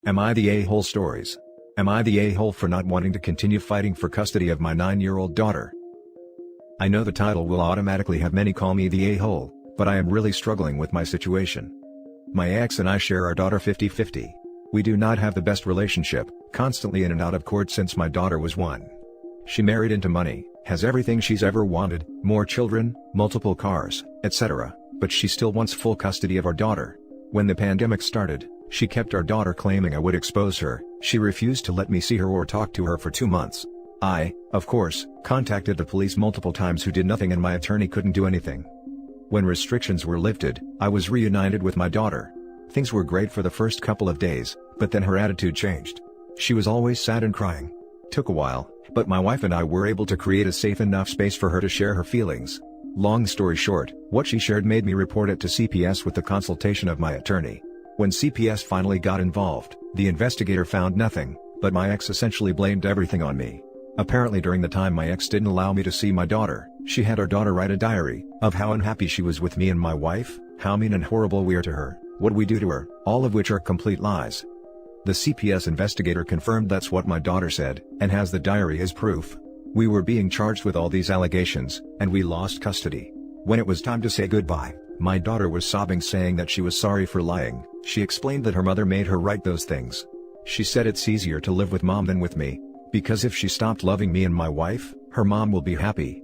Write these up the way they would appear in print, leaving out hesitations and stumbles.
Am I the a-hole stories? Am I the a-hole for not wanting to continue fighting for custody of my 9-year-old daughter? I know the title will automatically have many call me the a-hole, but I am really struggling with my situation. My ex and I share our daughter 50-50. We do not have the best relationship, constantly in and out of court since my daughter was 1. She married into money, has everything she's ever wanted, more children, multiple cars, etc., but she still wants full custody of our daughter. When the pandemic started, she kept our daughter claiming I would expose her. She refused to let me see her or talk to her for 2 months. I, of course, contacted the police multiple times who did nothing and my attorney couldn't do anything. When restrictions were lifted, I was reunited with my daughter. Things were great for the first couple of days, but then her attitude changed. She was always sad and crying. Took a while, but my wife and I were able to create a safe enough space for her to share her feelings. Long story short, what she shared made me report it to CPS with the consultation of my attorney. When CPS finally got involved, the investigator found nothing, but my ex essentially blamed everything on me. Apparently during the time my ex didn't allow me to see my daughter, she had our daughter write a diary of how unhappy she was with me and my wife, how mean and horrible we are to her, what we do to her, all of which are complete lies. The CPS investigator confirmed that's what my daughter said, and has the diary as proof. We were being charged with all these allegations, and we lost custody. When it was time to say goodbye, my daughter was sobbing saying that she was sorry for lying. She explained that her mother made her write those things. She said it's easier to live with mom than with me, because if she stopped loving me and my wife, her mom will be happy.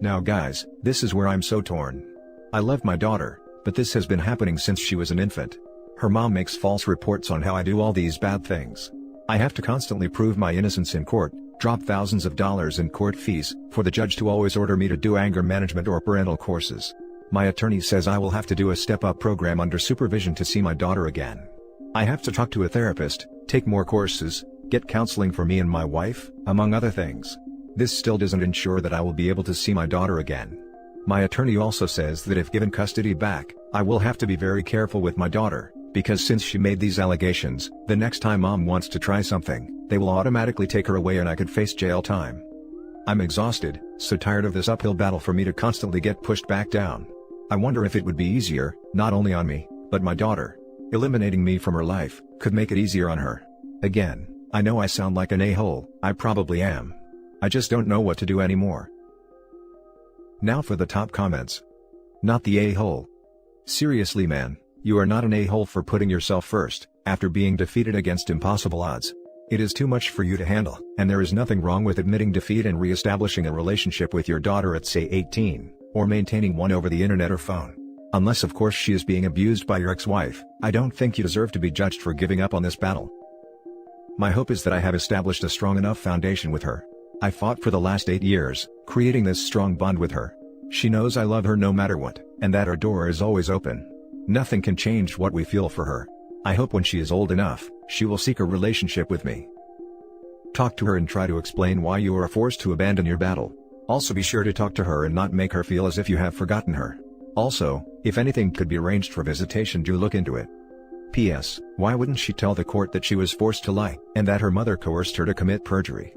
Now guys, this is where I'm so torn. I love my daughter, but this has been happening since she was an infant. Her mom makes false reports on how I do all these bad things. I have to constantly prove my innocence in court, drop thousands of dollars in court fees, for the judge to always order me to do anger management or parental courses. My attorney says I will have to do a step-up program under supervision to see my daughter again. I have to talk to a therapist, take more courses, get counseling for me and my wife, among other things. This still doesn't ensure that I will be able to see my daughter again. My attorney also says that if given custody back, I will have to be very careful with my daughter, because since she made these allegations, the next time mom wants to try something, they will automatically take her away and I could face jail time. I'm exhausted, so tired of this uphill battle for me to constantly get pushed back down. I wonder if it would be easier, not only on me, but my daughter. Eliminating me from her life could make it easier on her. Again, I know I sound like an a-hole, I probably am. I just don't know what to do anymore. Now for the top comments. Not the a-hole. Seriously man, you are not an a-hole for putting yourself first, after being defeated against impossible odds. It is too much for you to handle, and there is nothing wrong with admitting defeat and re-establishing a relationship with your daughter at say 18, or maintaining one over the internet or phone. Unless of course she is being abused by your ex-wife, I don't think you deserve to be judged for giving up on this battle. My hope is that I have established a strong enough foundation with her. I fought for the last 8 years, creating this strong bond with her. She knows I love her no matter what, and that her door is always open. Nothing can change what we feel for her. I hope when she is old enough, she will seek a relationship with me. Talk to her and try to explain why you are forced to abandon your battle. Also be sure to talk to her and not make her feel as if you have forgotten her. Also, if anything could be arranged for visitation, do look into it. P.S. Why wouldn't she tell the court that she was forced to lie, and that her mother coerced her to commit perjury?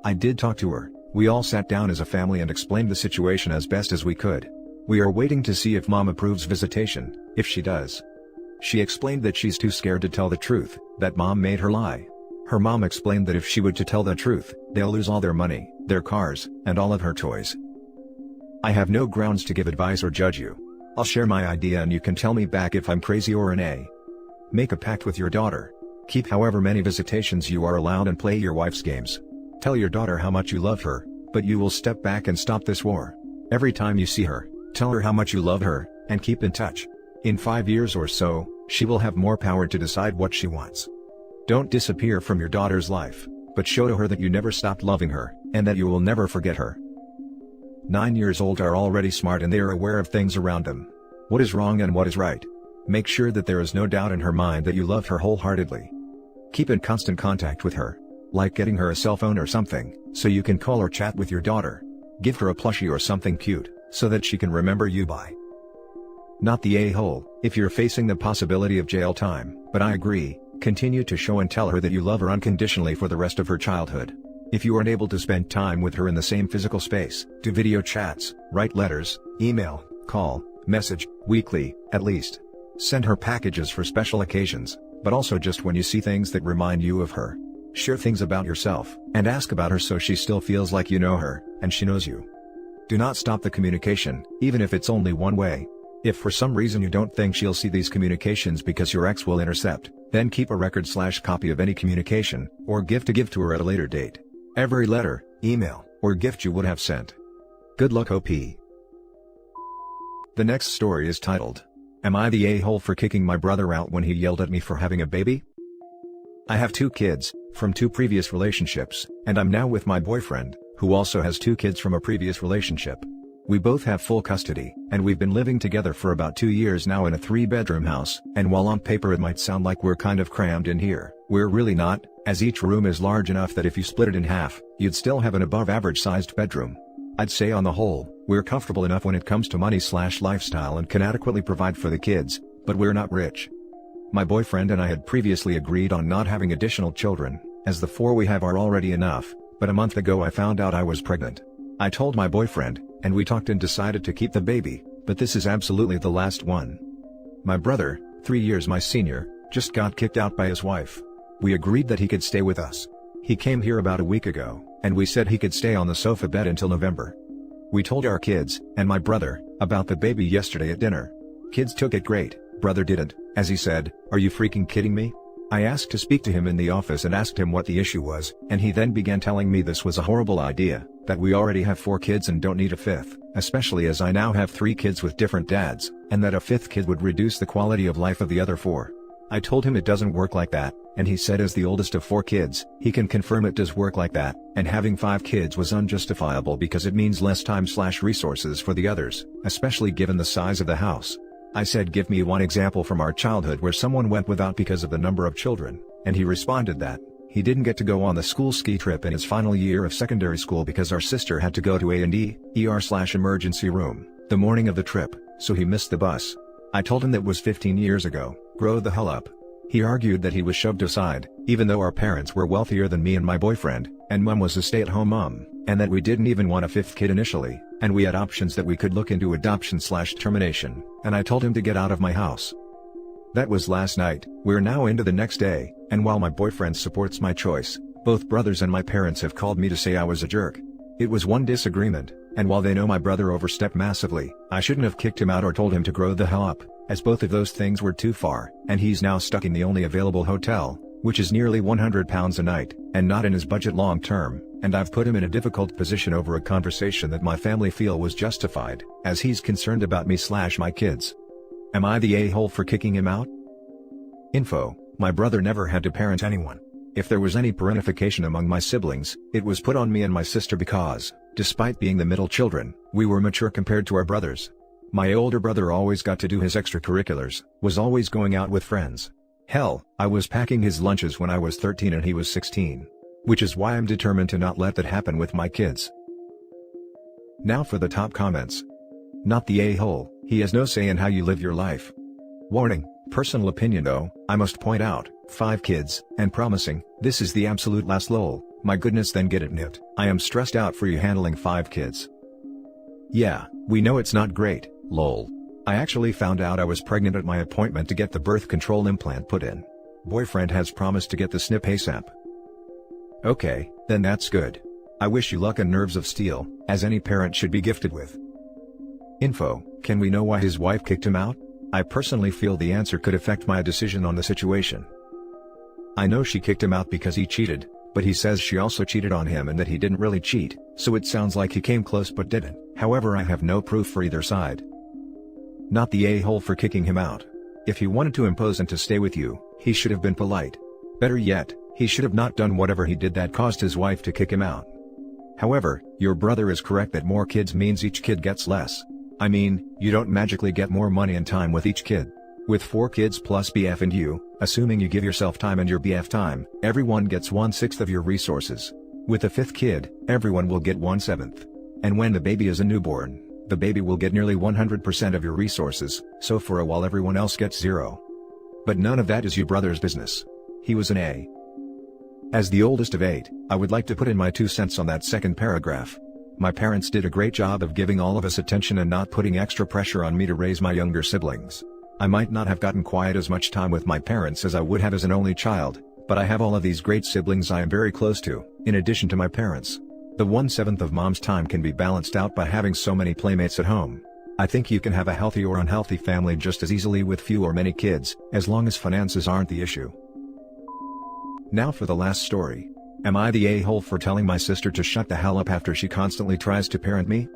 I did talk to her. We all sat down as a family and explained the situation as best as we could. We are waiting to see if mom approves visitation. If she does, she explained that she's too scared to tell the truth, that mom made her lie. Her mom explained that if she were to tell the truth, they'll lose all their money, their cars, and all of her toys. I have no grounds to give advice or judge you. I'll share my idea and you can tell me back if I'm crazy or an A. Make a pact with your daughter. Keep however many visitations you are allowed and play your wife's games. Tell your daughter how much you love her, but you will step back and stop this war. Every time you see her, tell her how much you love her, and keep in touch. In 5 years or so, she will have more power to decide what she wants. Don't disappear from your daughter's life, but show to her that you never stopped loving her, and that you will never forget her. 9 years old are already smart and they are aware of things around them. What is wrong and what is right. Make sure that there is no doubt in her mind that you love her wholeheartedly. Keep in constant contact with her, like getting her a cell phone or something, so you can call or chat with your daughter. Give her a plushie or something cute, so that she can remember you by. Not the a-hole. If you're facing the possibility of jail time, but I agree, continue to show and tell her that you love her unconditionally for the rest of her childhood. If you aren't able to spend time with her in the same physical space, do video chats, write letters, email, call, message, weekly, at least. Send her packages for special occasions, but also just when you see things that remind you of her. Share things about yourself, and ask about her so she still feels like you know her, and she knows you. Do not stop the communication, even if it's only one way. If for some reason you don't think she'll see these communications because your ex will intercept, then keep a record/copy of any communication, or gift to give to her at a later date. Every letter, email, or gift you would have sent. Good luck, OP. The next story is titled, Am I the a-hole for kicking my brother out when he yelled at me for having a baby? I have 2 kids, from 2 previous relationships, and I'm now with my boyfriend, who also has 2 kids from a previous relationship. We both have full custody, and we've been living together for about 2 years now in a 3-bedroom house, and while on paper it might sound like we're kind of crammed in here, we're really not, as each room is large enough that if you split it in half, you'd still have an above-average sized bedroom. I'd say on the whole, we're comfortable enough when it comes to money/lifestyle and can adequately provide for the kids, but we're not rich. My boyfriend and I had previously agreed on not having additional children, as the 4 we have are already enough, but a month ago I found out I was pregnant. I told my boyfriend, and we talked and decided to keep the baby, but this is absolutely the last one. My brother, 3 years my senior, just got kicked out by his wife. We agreed that he could stay with us. He came here about a week ago, and we said he could stay on the sofa bed until November. We told our kids, and my brother, about the baby yesterday at dinner. Kids took it great, brother didn't, as he said, "Are you freaking kidding me?" I asked to speak to him in the office and asked him what the issue was, and he then began telling me this was a horrible idea, that we already have 4 kids and don't need a 5th, especially as I now have 3 kids with different dads, and that a 5th kid would reduce the quality of life of the other 4. I told him it doesn't work like that, and he said as the oldest of 4 kids, he can confirm it does work like that, and having 5 kids was unjustifiable because it means less time/resources for the others, especially given the size of the house. I said give me one example from our childhood where someone went without because of the number of children, and he responded that he didn't get to go on the school ski trip in his final year of secondary school because our sister had to go to A&E, ER/emergency room, the morning of the trip, so he missed the bus. I told him that was 15 years ago, grow the hell up. He argued that he was shoved aside, even though our parents were wealthier than me and my boyfriend, and mom was a stay-at-home mom, and that we didn't even want a 5th kid initially, and we had options that we could look into adoption/termination, and I told him to get out of my house. That was last night. We're now into the next day, and while my boyfriend supports my choice, both brothers and my parents have called me to say I was a jerk. It was one disagreement, and while they know my brother overstepped massively, I shouldn't have kicked him out or told him to grow the hell up, as both of those things were too far, and he's now stuck in the only available hotel, which is nearly £100 a night, and not in his budget long term, and I've put him in a difficult position over a conversation that my family feel was justified, as he's concerned about me/my kids. Am I the a-hole for kicking him out? Info: my brother never had to parent anyone. If there was any parentification among my siblings, it was put on me and my sister because, despite being the middle children, we were mature compared to our brothers. My older brother always got to do his extracurriculars, was always going out with friends. Hell, I was packing his lunches when I was 13 and he was 16. Which is why I'm determined to not let that happen with my kids. Now for the top comments. Not the a-hole, he has no say in how you live your life. Warning, personal opinion though, I must point out, 5 kids, and promising, this is the absolute last lol, my goodness then get it nipped, I am stressed out for you handling 5 kids. Yeah, we know it's not great, lol. I actually found out I was pregnant at my appointment to get the birth control implant put in. Boyfriend has promised to get the snip ASAP. Okay, then that's good. I wish you luck and nerves of steel, as any parent should be gifted with. Info: can we know why his wife kicked him out? I personally feel the answer could affect my decision on the situation. I know she kicked him out because he cheated, but he says she also cheated on him and that he didn't really cheat, so it sounds like he came close but didn't. However, I have no proof for either side. Not the a-hole for kicking him out. If he wanted to impose and to stay with you, he should have been polite. Better yet, he should have not done whatever he did that caused his wife to kick him out. However, your brother is correct that more kids means each kid gets less. I mean, you don't magically get more money and time with each kid. With 4 kids plus BF and you, assuming you give yourself time and your BF time, everyone gets 1/6 of your resources. With the 5th kid, everyone will get 1/7. And when the baby is a newborn, the baby will get nearly 100% of your resources, so for a while everyone else gets 0. But none of that is your brother's business. He was an A. As the oldest of 8, I would like to put in my 2 cents on that second paragraph. My parents did a great job of giving all of us attention and not putting extra pressure on me to raise my younger siblings. I might not have gotten quite as much time with my parents as I would have as an only child, but I have all of these great siblings I am very close to, in addition to my parents. The 1/7 of mom's time can be balanced out by having so many playmates at home. I think you can have a healthy or unhealthy family just as easily with few or many kids, as long as finances aren't the issue. Now for the last story. Am I the a-hole for telling my sister to shut the hell up after she constantly tries to parent me?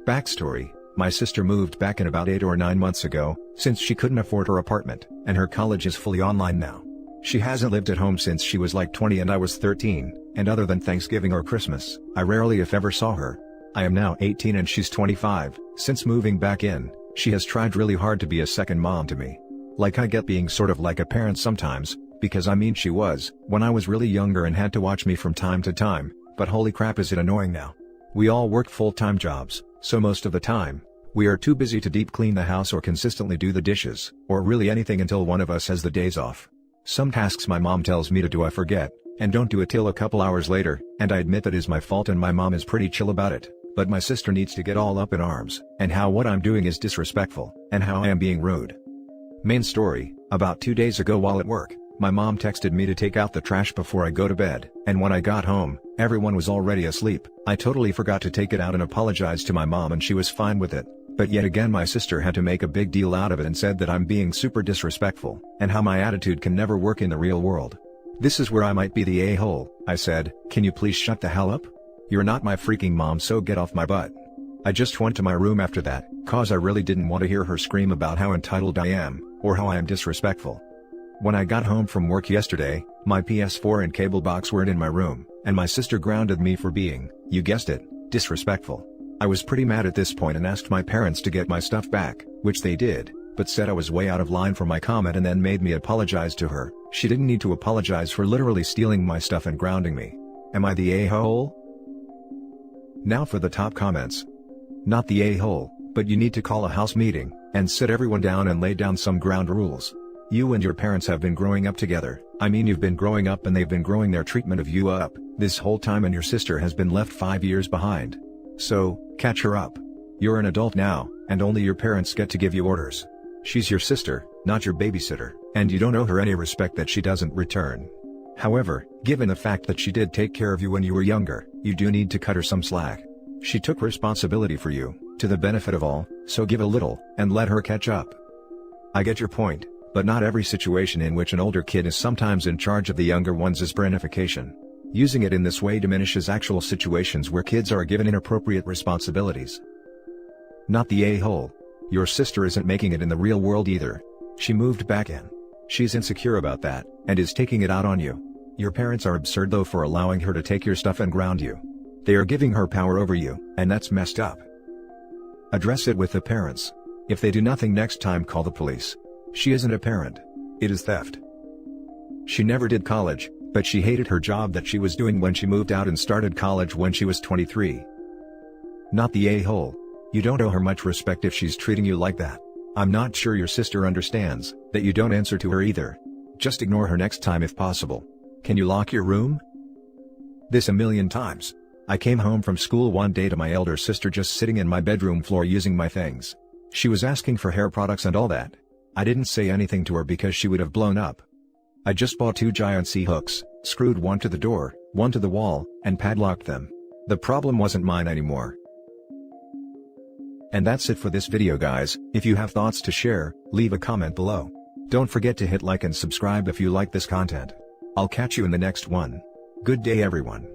Backstory: my sister moved back in about 8 or 9 months ago, since she couldn't afford her apartment, and her college is fully online now. She hasn't lived at home since she was like 20 and I was 13, and other than Thanksgiving or Christmas, I rarely if ever saw her. I am now 18 and she's 25. Since moving back in, she has tried really hard to be a second mom to me. Like, I get being sort of like a parent sometimes, because I mean she was, when I was really younger and had to watch me from time to time, but holy crap is it annoying now. We all work full-time jobs, so most of the time, we are too busy to deep clean the house or consistently do the dishes, or really anything until one of us has the days off. Some tasks my mom tells me to do I forget, and don't do it till a couple hours later, and I admit that is my fault and my mom is pretty chill about it, but my sister needs to get all up in arms, and how what I'm doing is disrespectful, and how I am being rude. Main story: about 2 days ago while at work, my mom texted me to take out the trash before I go to bed, and when I got home, everyone was already asleep. I totally forgot to take it out and apologized to my mom and she was fine with it. But yet again my sister had to make a big deal out of it and said that I'm being super disrespectful, and how my attitude can never work in the real world. This is where I might be the a-hole. I said, "Can you please shut the hell up? You're not my freaking mom, so get off my butt." I just went to my room after that, cause I really didn't want to hear her scream about how entitled I am, or how I am disrespectful. When I got home from work yesterday, my PS4 and cable box weren't in my room, and my sister grounded me for being, you guessed it, disrespectful. I was pretty mad at this point and asked my parents to get my stuff back, which they did, but said I was way out of line for my comment and then made me apologize to her. She didn't need to apologize for literally stealing my stuff and grounding me. Am I the a-hole? Now for the top comments. Not the a-hole, but you need to call a house meeting, and sit everyone down and lay down some ground rules. You and your parents have been growing up together. I mean, you've been growing up and they've been growing their treatment of you up this whole time, and your sister has been left 5 years behind. So, catch her up. You're an adult now, and only your parents get to give you orders. She's your sister, not your babysitter, and you don't owe her any respect that she doesn't return. However, given the fact that she did take care of you when you were younger, you do need to cut her some slack. She took responsibility for you, to the benefit of all, so give a little, and let her catch up. I get your point, but not every situation in which an older kid is sometimes in charge of the younger ones is branification. Using it in this way diminishes actual situations where kids are given inappropriate responsibilities. Not the a-hole. Your sister isn't making it in the real world either. She moved back in. She's insecure about that, and is taking it out on you. Your parents are absurd though for allowing her to take your stuff and ground you. They are giving her power over you, and that's messed up. Address it with the parents. If they do nothing next time, call the police. She isn't a parent. It is theft. She never did college, but she hated her job that she was doing when she moved out and started college when she was 23. Not the a-hole. You don't owe her much respect if she's treating you like that. I'm not sure your sister understands that you don't answer to her either. Just ignore her next time if possible. Can you lock your room? This a million times. I came home from school one day to my elder sister just sitting in my bedroom floor using my things. She was asking for hair products and all that. I didn't say anything to her because she would have blown up. I just bought 2 giant C-hooks, screwed one to the door, one to the wall, and padlocked them. The problem wasn't mine anymore. And that's it for this video, guys. If you have thoughts to share, leave a comment below. Don't forget to hit like and subscribe if you like this content. I'll catch you in the next one. Good day everyone.